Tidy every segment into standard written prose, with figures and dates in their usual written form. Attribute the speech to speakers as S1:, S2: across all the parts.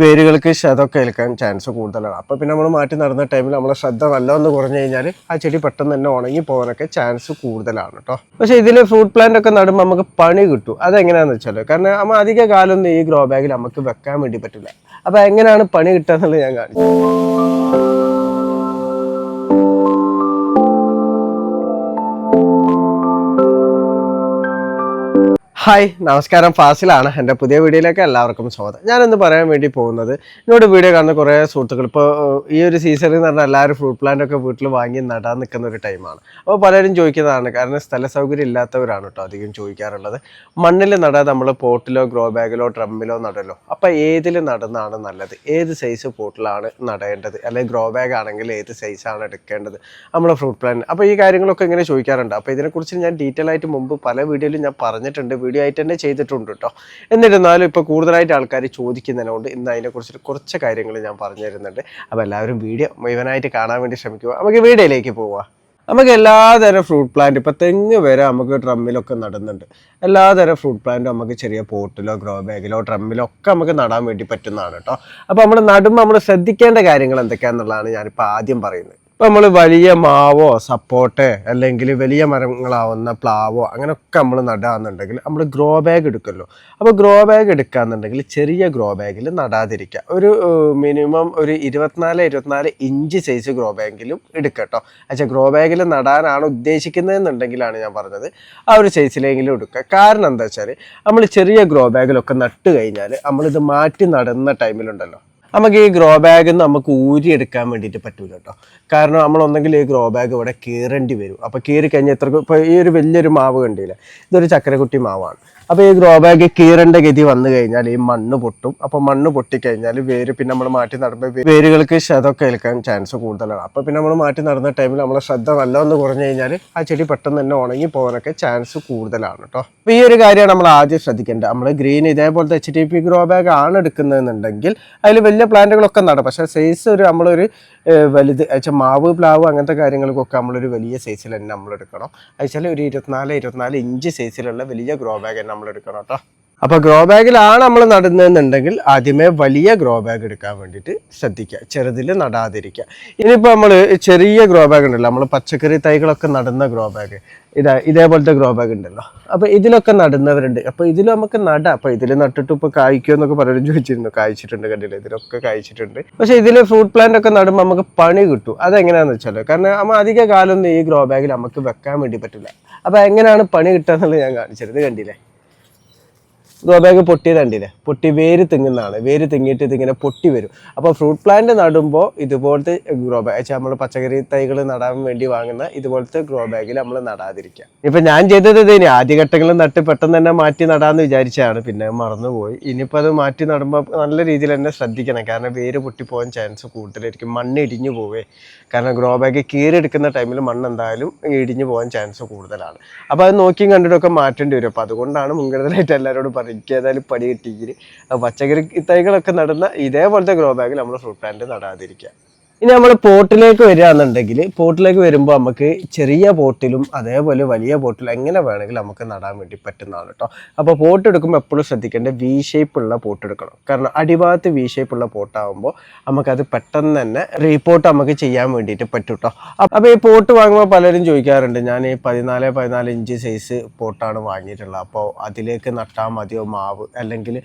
S1: വേരുകൾക്ക് ക്ഷതമൊക്കെ ഏൽക്കാൻ chance കൂടുതലാണ്. അപ്പോൾ പിന്നെ നമ്മൾ മാറ്റി നടന്ന ടൈമിൽ നമ്മളെ ശ്രദ്ധ നല്ലതൊന്ന് കുറഞ്ഞു കഴിഞ്ഞാൽ ആ ചെടി പെട്ടെന്ന് തന്നെ ഉണങ്ങി പോകാനൊക്കെ ചാൻസ് കൂടുതലാണ് കേട്ടോ. പക്ഷേ ഇതിൽ ഫ്രൂട്ട് പ്ലാന്റ് ഒക്കെ നടുമ്പോൾ നമുക്ക് പണി കിട്ടും. അതെങ്ങനെയാണെന്ന് വെച്ചാൽ കാരണം നമ്മൾ അധിക കാലമൊന്നും ഈ ഗ്രോ ബാഗിൽ നമുക്ക് വെക്കാൻ വേണ്ടി പറ്റില്ല. അപ്പോൾ എങ്ങനെയാണ് പണി കിട്ടുക എന്നുള്ളത് ഞാൻ കാണിച്ചു. ഹായ്, നമസ്കാരം. ഫാസിലാണ്. എൻ്റെ പുതിയ വീഡിയോയിലേക്ക് എല്ലാവർക്കും സ്വാഗതം. ഞാനിന്ന് പറയാൻ വേണ്ടി പോകുന്നത്, എന്നോട് വീഡിയോ കാണുന്ന കുറേ സുഹൃത്തുക്കൾ ഇപ്പോൾ ഈ ഒരു സീസണിൽ എന്ന് പറഞ്ഞാൽ എല്ലാവരും ഫ്രൂട്ട് പ്ലാന്റ് ഒക്കെ വീട്ടിൽ വാങ്ങി നടാൻ നിൽക്കുന്ന ഒരു ടൈമാണ്. അപ്പോൾ പലരും ചോദിക്കുന്നതാണ്, കാരണം സ്ഥല സൗകര്യം ഇല്ലാത്തവരാണ് കേട്ടോ അധികം ചോദിക്കാറുള്ളത്. മണ്ണിൽ നടാതെ നമ്മൾ പോട്ടിലോ ഗ്രോ ബാഗിലോ ഡ്രമ്മിലോ നടല്ലോ. അപ്പോൾ ഏതിൽ നടുന്നതാണ് നല്ലത്, ഏത് സൈസ് പോട്ടിലാണ് നടേണ്ടത്, അല്ലെങ്കിൽ ഗ്രോ ബാഗ് ആണെങ്കിൽ ഏത് സൈസാണ് എടുക്കേണ്ടത് നമ്മളെ ഫ്രൂട്ട് പ്ലാന്റ്. അപ്പോൾ ഈ കാര്യങ്ങളൊക്കെ ഇങ്ങനെ ചോദിക്കാറുണ്ട്. അപ്പോൾ ഇതിനെക്കുറിച്ച് ഞാൻ ഡീറ്റെയിൽ ആയിട്ട് മുമ്പ് പല വീഡിയോയിലും ഞാൻ പറഞ്ഞിട്ടുണ്ട്, വീഡിയോ ആയിട്ട് തന്നെ ചെയ്തിട്ടുണ്ട് കേട്ടോ. എന്നിരുന്നാലും ഇപ്പോൾ കൂടുതലായിട്ട് ആൾക്കാർ ചോദിക്കുന്നതിനോണ്ട് ഇന്ന് അതിനെക്കുറിച്ച് കുറച്ച് കാര്യങ്ങൾ ഞാൻ പറഞ്ഞു തരുന്നുണ്ട്. അപ്പോൾ എല്ലാവരും വീഡിയോ മുഴുവനായിട്ട് കാണാൻ വേണ്ടി ശ്രമിക്കുക. നമുക്ക് വീഡിയോയിലേക്ക് പോവാം. നമുക്ക് എല്ലാതരം ഫ്രൂട്ട് പ്ലാന്റ്, ഇപ്പോൾ തെങ്ങ് വരെ നമുക്ക് ഡ്രമ്മിലൊക്കെ നടുന്നുണ്ട്. എല്ലാതരം ഫ്രൂട്ട് പ്ലാന്റും നമുക്ക് ചെറിയ പോട്ടിലോ ഗ്രോ ബാഗിലോ ഡ്രമ്മിലോ ഒക്കെ നമുക്ക് നടാൻ വേണ്ടി പറ്റുന്നതാണ് കേട്ടോ. അപ്പോൾ നമ്മൾ നടുമ്പോൾ നമ്മൾ ശ്രദ്ധിക്കേണ്ട കാര്യങ്ങൾ എന്തൊക്കെയാണെന്നുള്ളതാണ് ഞാനിപ്പോൾ ആദ്യം പറയുന്നത്. ഇപ്പം നമ്മൾ വലിയ മാവോ സപ്പോർട്ട് അല്ലെങ്കിൽ വലിയ മരങ്ങളാവുന്ന പ്ലാവോ അങ്ങനെയൊക്കെ നമ്മൾ നടാന്നുണ്ടെങ്കിൽ നമ്മൾ ഗ്രോ ബാഗ് എടുക്കുമല്ലോ. അപ്പോൾ ഗ്രോ ബാഗ് എടുക്കുകയെന്നുണ്ടെങ്കിൽ ചെറിയ ഗ്രോ ബാഗിൽ നടാതിരിക്കുക. ഒരു മിനിമം ഒരു 24 ഇഞ്ച് സൈസ് ഗ്രോ ബാഗിലും എടുക്കുക കേട്ടോ. പക്ഷേ ഗ്രോ ബാഗിൽ നടാനാണ് ഉദ്ദേശിക്കുന്നതെന്നുണ്ടെങ്കിലാണ് ഞാൻ പറഞ്ഞത് ആ ഒരു സൈസിലെങ്കിലും എടുക്കുക. കാരണം എന്താ വെച്ചാൽ നമ്മൾ ചെറിയ ഗ്രോ ബാഗിലൊക്കെ നട്ട് കഴിഞ്ഞാൽ നമ്മളിത് മാറ്റി നടുന്ന ടൈമിലുണ്ടല്ലോ, നമുക്ക് ഈ ഗ്രോ ബാഗ് നമുക്ക് ഊരിയെടുക്കാൻ വേണ്ടിയിട്ട് പറ്റൂല കേട്ടോ. കാരണം നമ്മളൊന്നെങ്കിൽ ഈ ഗ്രോ ബാഗ് ഇവിടെ കീറേണ്ടി വരും. അപ്പോൾ കീറി കഴിഞ്ഞാൽ ഇപ്പോൾ ഈ ഒരു വലിയൊരു മാവ് കണ്ടില്ല, ഇതൊരു ചക്കരക്കുട്ടി മാവാണ്. അപ്പോൾ ഈ ഗ്രോ ബാഗ് കീറേണ്ട ഗതി വന്നു കഴിഞ്ഞാൽ ഈ മണ്ണ് പൊട്ടും. അപ്പോൾ മണ്ണ് പൊട്ടിക്കഴിഞ്ഞാൽ വേര് പിന്നെ നമ്മൾ മാറ്റി നടുമ്പോൾ വേരുകൾക്ക് ക്ഷതമൊക്കെ ഏൽക്കാൻ ചാൻസ് കൂടുതലാണ്. അപ്പോൾ പിന്നെ നമ്മൾ മാറ്റി നടുന്ന ടൈമിൽ നമ്മളെ ശ്രദ്ധ നല്ലതൊന്ന് കുറഞ്ഞു കഴിഞ്ഞാൽ ആ ചെടി പെട്ടെന്ന് തന്നെ ഉണങ്ങി പോകാനൊക്കെ ചാൻസ് കൂടുതലാണ് കേട്ടോ. അപ്പോൾ ഈ ഒരു കാര്യമാണ് നമ്മൾ ആദ്യം ശ്രദ്ധിക്കേണ്ടത്. നമ്മൾ ഗ്രീൻ ഇതേപോലത്തെ HDP ഗ്രോ ബാഗ് ആണ് എടുക്കുന്നതെന്നുണ്ടെങ്കിൽ അതിൽ വലിയ പ്ലാന്റുകളൊക്കെ നടാം. പക്ഷേ സൈസ് ഒരു നമ്മളൊരു വലുത് വെച്ചാൽ മാവ് പ്ലാവ് അങ്ങനത്തെ കാര്യങ്ങൾക്കൊക്കെ നമ്മളൊരു വലിയ സൈസിൽ തന്നെ നമ്മൾ എടുക്കണം. വെച്ചാൽ ഒരു 24 ഇഞ്ച് സൈസിലുള്ള വലിയ ഗ്രോ ബാഗ് തന്നെ നമ്മൾ എടുക്കണം കേട്ടോ. അപ്പോൾ ഗ്രോ ബാഗിലാണ് നമ്മൾ നടുന്നതെന്നുണ്ടെങ്കിൽ ആദ്യമേ വലിയ ഗ്രോ ബാഗ് എടുക്കാൻ വേണ്ടിയിട്ട് ശ്രദ്ധിക്കുക, ചെറുതിൽ നടാതിരിക്കുക. ഇനിയിപ്പോൾ നമ്മൾ ചെറിയ ഗ്രോ ബാഗ് ഉണ്ടല്ലോ, നമ്മൾ പച്ചക്കറി തൈകളൊക്കെ നടുന്ന ഗ്രോ ബാഗ്, ഇതേപോലത്തെ ഗ്രോ ബാഗ് ഉണ്ടല്ലോ, അപ്പോൾ ഇതിലൊക്കെ നടുന്നവരുണ്ട്. അപ്പോൾ ഇതിൽ നമുക്ക് നടാം. അപ്പോൾ ഇതിൽ നട്ടിട്ട് ഇപ്പോൾ കായ്ക്കുമോ എന്നൊക്കെ പലരും ചോദിച്ചിരുന്നു. കായ്ച്ചിട്ടുണ്ട്, കണ്ടില്ല, ഇതിലൊക്കെ കായ്ച്ചിട്ടുണ്ട്. പക്ഷേ ഇതിൽ ഫ്രൂട്ട് പ്ലാന്റ് ഒക്കെ നടുമ്പോൾ നമുക്ക് പണി കിട്ടും. അതെങ്ങനെയാണെന്ന് വെച്ചാൽ കാരണം നമ്മൾ അധിക കാലമൊന്നും ഈ ഗ്രോ ബാഗിൽ നമുക്ക് വെക്കാൻ വേണ്ടി പറ്റില്ല. അപ്പോൾ എങ്ങനെയാണ് പണി കിട്ടുക എന്നുള്ളത് ഞാൻ കാണിച്ചത്. ഇത് കണ്ടില്ലേ, ഗ്രോ ബാഗ് പൊട്ടിയത് കണ്ടില്ലേ, പൊട്ടി വേര് തിങ്ങുന്നതാണ്. വേര് തിങ്ങിയിട്ട് ഇതിങ്ങനെ പൊട്ടി വരും. അപ്പോൾ ഫ്രൂട്ട് പ്ലാന്റ് നടുമ്പോൾ ഇതുപോലത്തെ ഗ്രോ ബാഗ് വെച്ചാൽ നമ്മൾ പച്ചക്കറി തൈകൾ നടാൻ വേണ്ടി വാങ്ങുന്ന ഇതുപോലത്തെ ഗ്രോ ബാഗിൽ നമ്മൾ നടാതിരിക്കുക. ഇപ്പം ഞാൻ ചെയ്തത് ഇതിന് ആദ്യഘട്ടങ്ങളിൽ നട്ട് പെട്ടെന്ന് തന്നെ മാറ്റി നടാമെന്ന് വിചാരിച്ചാണ്, പിന്നെ മറന്നുപോയി. ഇനിയിപ്പോൾ അത് മാറ്റി നടുമ്പോൾ നല്ല രീതിയിൽ തന്നെ ശ്രദ്ധിക്കണം. കാരണം വേര് പൊട്ടിപ്പോകാൻ ചാൻസ് കൂടുതലായിരിക്കും. മണ്ണ് ഇടിഞ്ഞു പോവേ, കാരണം ഗ്രോ ബാഗ് കീറിയെടുക്കുന്ന ടൈമിൽ മണ്ണ് എന്തായാലും ഇടിഞ്ഞു പോകാൻ ചാൻസ് കൂടുതലാണ്. അപ്പോൾ അത് നോക്കിയും കണ്ടിട്ടൊക്കെ മാറ്റേണ്ടി വരും. അപ്പോൾ അതുകൊണ്ടാണ് മുൻഗണനയായിട്ട് എല്ലാവരോടും പറയുന്നത്, എനിക്ക് ഏതായാലും പണി കിട്ടിയെങ്കിൽ പച്ചക്കറി തൈകളൊക്കെ നടുന്ന ഇതേപോലത്തെ ഗ്രോ ബാഗിൽ നമ്മൾ ഫ്രൂട്ട് പ്ലാന്റ് നടാതിരിക്കുക. ഇനി നമ്മൾ പോട്ടിലേക്ക് വരികയാണെന്നുണ്ടെങ്കിൽ പോട്ടിലേക്ക് വരുമ്പോൾ നമുക്ക് ചെറിയ പോട്ടിലും അതേപോലെ വലിയ പോട്ടിലും എങ്ങനെ വേണമെങ്കിലും നമുക്ക് നടാൻ വേണ്ടി പറ്റുന്നതാണ് കേട്ടോ. അപ്പോൾ പോട്ട് എടുക്കുമ്പോൾ എപ്പോഴും ശ്രദ്ധിക്കേണ്ടത് V-ഷേപ്പുള്ള പോട്ട് എടുക്കണം. കാരണം അടിഭാഗത്ത് V-ഷേപ്പുള്ള പോട്ടാകുമ്പോൾ നമുക്കത് പെട്ടെന്ന് തന്നെ റീപോട്ട് നമുക്ക് ചെയ്യാൻ വേണ്ടിയിട്ട് പറ്റും കേട്ടോ. അപ്പോൾ ഈ പോട്ട് വാങ്ങുമ്പോൾ പലരും ചോദിക്കാറുണ്ട്, ഞാൻ ഈ 14 ഇഞ്ച് സൈസ് പോട്ടാണ് വാങ്ങിയിട്ടുള്ളത്, അപ്പോൾ അതിലേക്ക് നട്ടാൽ മതിയോ മാവ് അല്ലെങ്കിൽ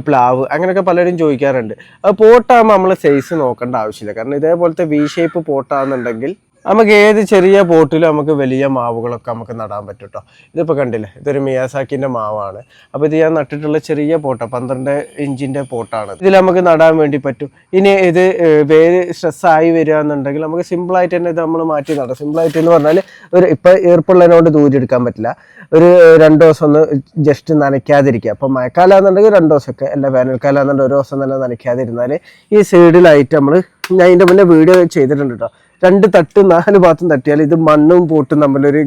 S1: പ്ലാവ്, അങ്ങനെയൊക്കെ പലരും ചോദിക്കാറുണ്ട്. അപ്പോൾ പോട്ടാകുമ്പോൾ നമ്മൾ സൈസ് നോക്കേണ്ട ആവശ്യമില്ല. കാരണം ഇതേപോലത്തെ V-ഷേപ്പ് പോട്ടാണെന്നുണ്ടെങ്കിൽ നമുക്ക് ഏത് ചെറിയ പോട്ടിലും നമുക്ക് വലിയ മാവുകളൊക്കെ നമുക്ക് നടാൻ പറ്റും കേട്ടോ. ഇതിപ്പോൾ കണ്ടില്ലേ, ഇതൊരു മിയാസാക്കിൻ്റെ മാവാണ്. അപ്പോൾ ഇത് ഞാൻ നട്ടിട്ടുള്ള ചെറിയ പോട്ടാണ്, 12 ഇഞ്ചിൻ്റെ പോട്ടാണ്. ഇതിൽ നമുക്ക് നടാൻ വേണ്ടി പറ്റും. ഇനി ഇത് വേര് സ്ട്രെസ്സായി വരിക എന്നുണ്ടെങ്കിൽ നമുക്ക് സിമ്പിളായിട്ട് തന്നെ ഇത് നമ്മൾ മാറ്റി നടാം. സിമ്പിളായിട്ട് എന്ന് പറഞ്ഞാൽ ഒരു ഇപ്പോൾ ഈർപ്പുള്ളതിനോട് ദൂരെടുക്കാൻ പറ്റില്ല, ഒരു 2 ദിവസം ഒന്ന് ജസ്റ്റ് നനയ്ക്കാതിരിക്കുക. അപ്പോൾ മഴക്കാലമാണെന്നുണ്ടെങ്കിൽ 2 ദിവസമൊക്കെ, അല്ല വേനൽക്കാലമാണെന്നുണ്ടെങ്കിൽ 1 ദിവസം തന്നെ നനയ്ക്കാതിരുന്നാൽ ഈ സൈഡിലായിട്ട് നമ്മൾ, ഞാൻ ഇതിൻ്റെ മുന്നേ വീഡിയോ ചെയ്തിട്ടുണ്ട് കേട്ടോ, 2 തട്ട് 4 ഭാഗത്തും തട്ടിയാൽ ഇത് മണ്ണും പോട്ടും തമ്മിലൊരു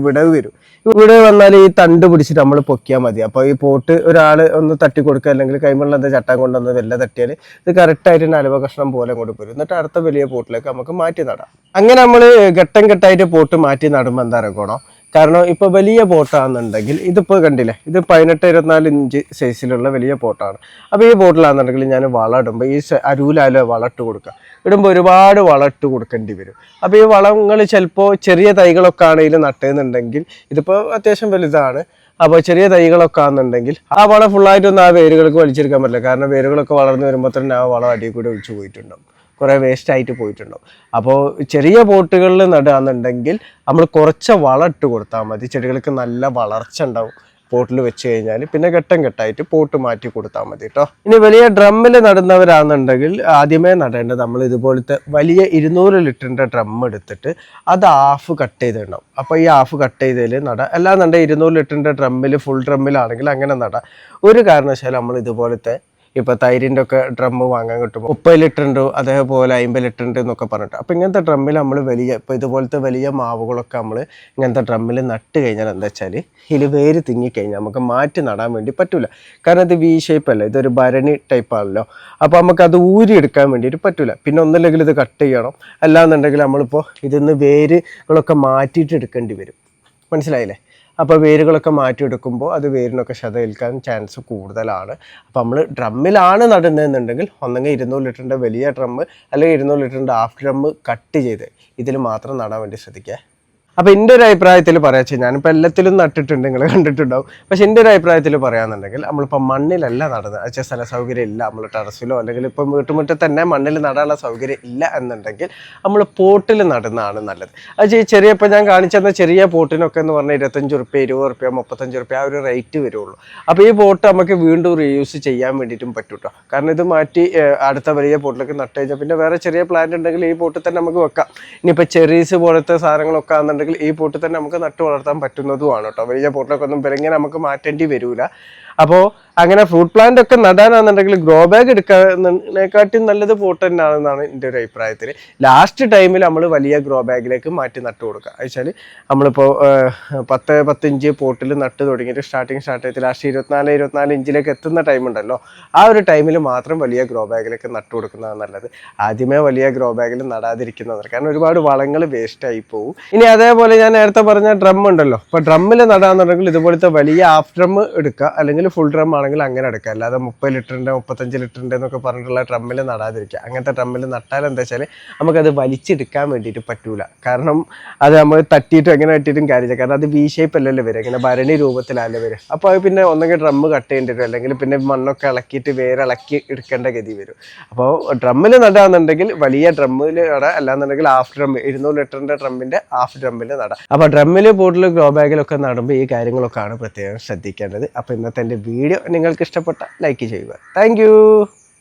S1: വിടവ് വരും. വിടവ് വന്നാൽ ഈ തണ്ട് പിടിച്ചിട്ട് നമ്മൾ പൊക്കിയാൽ മതി. അപ്പോൾ ഈ പോട്ട് ഒരാൾ ഒന്ന് തട്ടി കൊടുക്കുക, അല്ലെങ്കിൽ കൈമുള്ള എന്താ ചട്ടം കൊണ്ടൊന്ന് വെല്ല തട്ടിയാൽ ഇത് കറക്റ്റായിട്ട് തന്നെ അലുവ കഷ്ണം പോലെ കൊണ്ട് വരും. എന്നിട്ട് അടുത്ത വലിയ പോട്ടിലേക്ക് നമുക്ക് മാറ്റി നടാം. അങ്ങനെ നമ്മൾ ഘട്ടം ഘട്ടമായിട്ട് പോട്ട് മാറ്റി നടുമ്പോൾ എന്താ ഇറക്കണോ, കാരണം ഇപ്പോൾ വലിയ പോട്ടാണെന്നുണ്ടെങ്കിൽ ഇതിപ്പോൾ കണ്ടില്ലേ, ഇത് 18-24 ഇഞ്ച് സൈസിലുള്ള വലിയ പോട്ടാണ്. അപ്പോൾ ഈ പോട്ടിലാണെന്നുണ്ടെങ്കിൽ ഞാൻ വളം ഇടുമ്പോൾ ഈ അരൂലാലോ വളം ഇട്ട് കൊടുക്കുക. ഇടുമ്പോൾ ഒരുപാട് വളം ഇട്ട് കൊടുക്കേണ്ടി വരും. അപ്പോൾ ഈ വളങ്ങൾ ചിലപ്പോൾ ചെറിയ തൈകളൊക്കെ ആണെങ്കിലും നട്ടുന്നുണ്ടെങ്കിൽ, ഇതിപ്പോൾ അത്യാവശ്യം വലുതാണ്, അപ്പോൾ ചെറിയ തൈകളൊക്കെ ആണെന്നുണ്ടെങ്കിൽ ആ വളം ഫുള്ളായിട്ടൊന്നും ആ വേരുകൾക്ക് വലിച്ചെടുക്കാൻ പറ്റില്ല. കാരണം വേരുകളൊക്കെ വളർന്നു വരുമ്പോൾ തന്നെ ആ വളം അടിയിൽ കൂടെ ഒഴിച്ചു പോയിട്ടുണ്ടാവും, കുറേ വേസ്റ്റ് ആയിട്ട് പോയിട്ടുണ്ടാവും. അപ്പോൾ ചെറിയ പോട്ടുകളിൽ നടുകയാണെന്നുണ്ടെങ്കിൽ നമ്മൾ കുറച്ച് വളം ഇട്ട് കൊടുത്താൽ മതി. ചെടികൾക്ക് നല്ല വളർച്ച ഉണ്ടാവും പോട്ടിൽ വെച്ച് കഴിഞ്ഞാൽ. പിന്നെ ഘട്ടം ഘട്ടമായിട്ട് പോട്ട് മാറ്റി കൊടുത്താൽ മതി കേട്ടോ. ഇനി വലിയ ഡ്രമ്മിൽ നടുന്നവരാണെന്നുണ്ടെങ്കിൽ ആദ്യമേ നടേണ്ടത് നമ്മൾ ഇതുപോലത്തെ വലിയ 200 ലിറ്ററിൻ്റെ ഡ്രം എടുത്തിട്ട് അത് ഹാഫ് കട്ട് ചെയ്തിടണം. അപ്പോൾ ഈ ഹാഫ് കട്ട് ചെയ്തതിൽ നടാം. അല്ലാന്നുണ്ടെങ്കിൽ 200 ലിറ്ററിൻ്റെ ഡ്രമ്മിൽ ഫുൾ ഡ്രമ്മിലാണെങ്കിൽ അങ്ങനെ നടാം. ഒരു കാരണവശാലും നമ്മൾ ഇതുപോലത്തെ ഇപ്പോൾ തൈരിൻ്റെ ഒക്കെ ഡ്രമ്മ് വാങ്ങാൻ കിട്ടും, 30 ലിറ്റർ ഉണ്ട്, അതേപോലെ 50 ലിറ്റർ ഉണ്ട് എന്നൊക്കെ പറഞ്ഞിട്ട്. അപ്പോൾ ഇങ്ങനത്തെ ഡ്രമ്മിൽ നമ്മൾ വലിയ ഇപ്പോൾ ഇതുപോലത്തെ വലിയ മാവുകളൊക്കെ നമ്മൾ ഇങ്ങനത്തെ ഡ്രമ്മിൽ നട്ട് കഴിഞ്ഞാൽ എന്താ വെച്ചാൽ ഇതിൽ വേര് തിങ്ങിക്കഴിഞ്ഞാൽ നമുക്ക് മാറ്റി നടാൻ വേണ്ടി പറ്റില്ല. കാരണം ഇത് വി ഷേപ്പ് അല്ല, ഇതൊരു ഭരണി ടൈപ്പാണല്ലോ. അപ്പോൾ നമുക്കത് ഊരിയെടുക്കാൻ വേണ്ടിയിട്ട് പറ്റില്ല. പിന്നെ ഒന്നില്ലെങ്കിൽ ഇത് കട്ട് ചെയ്യണം, അല്ലാന്നുണ്ടെങ്കിൽ നമ്മളിപ്പോൾ ഇതിന്ന് വേരുകളൊക്കെ മാറ്റിയിട്ട് എടുക്കേണ്ടി വരും. മനസ്സിലായില്ലേ? അപ്പോൾ വേരുകളൊക്കെ മാറ്റിയെടുക്കുമ്പോൾ അത് വേരിനൊക്കെ ഏൽക്കാൻ ചാൻസ് കൂടുതലാണ്. അപ്പോൾ നമ്മൾ ഡ്രമ്മിലാണ് നടുന്നതെന്നുണ്ടെങ്കിൽ ഒന്നെങ്കിൽ 200 ലിറ്ററിൻ്റെ വലിയ ഡ്രമ്മ് അല്ലെങ്കിൽ 200 ലിറ്ററിൻ്റെ ഹാഫ് ഡ്രമ്മ് കട്ട് ചെയ്ത് ഇതിൽ മാത്രം നടാൻ വേണ്ടി ശ്രദ്ധിക്കുക. അപ്പോൾ എൻ്റെ ഒരു അഭിപ്രായത്തിൽ പറയാ വെച്ചാൽ, ഞാനിപ്പോൾ എല്ലാത്തിലും നട്ടിട്ടുണ്ട്, നിങ്ങൾ കണ്ടിട്ടുണ്ടാവും. പക്ഷെ എൻ്റെ ഒരു അഭിപ്രായത്തിൽ പറയാന്നുണ്ടെങ്കിൽ നമ്മളിപ്പോൾ മണ്ണിലല്ല നടുന്നത്. വെച്ചാൽ സ്ഥല സൗകര്യം ഇല്ല, നമ്മൾ ടെറസിലോ അല്ലെങ്കിൽ ഇപ്പം വീട്ടുമുറ്റത്ത് തന്നെ മണ്ണിൽ നടാനുള്ള സൗകര്യം ഇല്ല എന്നുണ്ടെങ്കിൽ നമ്മൾ പോട്ടിൽ നടുന്നതാണ് നല്ലത്. അത് ചെറിയ ഇപ്പോൾ ഞാൻ കാണിച്ചെന്ന ചെറിയ പോട്ടിനൊക്കെ എന്ന് പറഞ്ഞാൽ 25 റുപ്യ, 20 റുപ്യ, 35 റുപ്യ ആ ഒരു റേറ്റ് വരുള്ളൂ. അപ്പോൾ ഈ പോട്ട് നമുക്ക് വീണ്ടും റീയൂസ് ചെയ്യാൻ വേണ്ടിയിട്ടും പറ്റും കേട്ടോ. കാരണം ഇത് മാറ്റി അടുത്ത വലിയ പോട്ടിലേക്ക് നട്ട് കഴിഞ്ഞാൽ പിന്നെ വേറെ ചെറിയ പ്ലാന്റ് ഉണ്ടെങ്കിൽ ഈ പോട്ടിൽ തന്നെ നമുക്ക് വെക്കാം. ഇനിയിപ്പോൾ ചെറീസ് പോലത്തെ സാധനങ്ങളൊക്കെ ആണെന്നുണ്ടെങ്കിൽ ഈ പോട്ടിൽ തന്നെ നമുക്ക് നട്ടു വളർത്താൻ പറ്റുന്നതുമാണ് കേട്ടോ. വലിയ പോട്ടിലൊക്കെ ഒന്നും ഇങ്ങനെ നമുക്ക് മാറ്റേണ്ടി വരില്ല. അപ്പോൾ അങ്ങനെ ഫ്രൂട്ട് പ്ലാന്റ് ഒക്കെ നടാനാണെന്നുണ്ടെങ്കിൽ ഗ്രോ ബാഗ് എടുക്കുന്നതിനെക്കാട്ടും നല്ലത് പോട്ട് തന്നെയാണെന്നാണ് എൻ്റെ ഒരു അഭിപ്രായത്തിൽ. ലാസ്റ്റ് ടൈമിൽ നമ്മൾ വലിയ ഗ്രോ ബാഗിലേക്ക് മാറ്റി നട്ടു കൊടുക്കുക. വെച്ചാൽ നമ്മളിപ്പോൾ 10 ഇഞ്ച് പോട്ടിൽ നട്ട് തുടങ്ങിയിട്ട് സ്റ്റാർട്ട് ചെയ്ത് ലാസ്റ്റ് 24 ഇഞ്ചിലേക്ക് എത്തുന്ന ടൈം ഉണ്ടല്ലോ, ആ ഒരു ടൈമിൽ മാത്രം വലിയ ഗ്രോ ബാഗിലേക്ക് നട്ടു കൊടുക്കുന്നതാണ് നല്ലത്. ആദ്യമേ വലിയ ഗ്രോ ബാഗിൽ നടാതിരിക്കുന്നതാണ്, കാരണം ഒരുപാട് വളങ്ങൾ വേസ്റ്റായി പോകും. ഇനി അതേപോലെ ഞാൻ നേരത്തെ പറഞ്ഞ ഡ്രം ഉണ്ടല്ലോ, അപ്പോൾ ഡ്രമ്മിൽ നടാന്നുണ്ടെങ്കിൽ ഇതുപോലത്തെ വലിയ ഹാഫ് ഡ്രം എടുക്കുക, അല്ലെങ്കിൽ ഫുൾ ഡ്രം ആണെങ്കിൽ അങ്ങനെ എടുക്കുക. അല്ലാതെ 30 ലിറ്ററിൻ്റെ 35 ലിറ്ററിൻ്റെ എന്നൊക്കെ പറഞ്ഞിട്ടുള്ള ഡ്രമ്മിൽ നടാതിരിക്കുക. അങ്ങനത്തെ ഡ്രമ്മിൽ നട്ടാൽ എന്താ വെച്ചാൽ നമുക്കത് വലിച്ചെടുക്കാൻ വേണ്ടിയിട്ട് പറ്റൂല. കാരണം അത് നമ്മൾ തട്ടിയിട്ടും എങ്ങനെ തട്ടിയിട്ടും കാര്യമില്ല. കാരണം അത് വി ഷേപ്പ് അല്ലല്ലോ വരിക, ഇങ്ങനെ ഭരണി രൂപത്തിലല്ല വരിക. അപ്പോൾ അത് പിന്നെ ഒന്നെങ്കിൽ ഡ്രമ്മ് കട്ട് ചെയ്യേണ്ടി വരും, അല്ലെങ്കിൽ പിന്നെ മണ്ണൊക്കെ ഇളക്കിയിട്ട് വേരിളക്കി എടുക്കേണ്ട ഗതി വരും. അപ്പോൾ ഡ്രമ്മിൽ നടാന്നുണ്ടെങ്കിൽ വലിയ ഡ്രമ്മിൽ നടാം, അല്ലാന്നുണ്ടെങ്കിൽ ഹാഫ് ഡ്രം 200 ലിറ്ററിൻ്റെ ഡ്രമ്മിൻ്റെ ഹാഫ് ഡ്രമ്മിൽ നടാം. അപ്പോൾ ഡ്രമ്മിൽ പോട്ടിൽ ഗ്രോ ബാഗിലൊക്കെ നടുമ്പോൾ ഈ കാര്യങ്ങളൊക്കെയാണ് പ്രത്യേകം ശ്രദ്ധിക്കേണ്ടത്. അപ്പോൾ ഇന്നത്തെ എൻ്റെ വീഡിയോ നിങ്ങൾക്ക് ഇഷ്ടപ്പെട്ട ലൈക്ക് ചെയ്യുക. താങ്ക്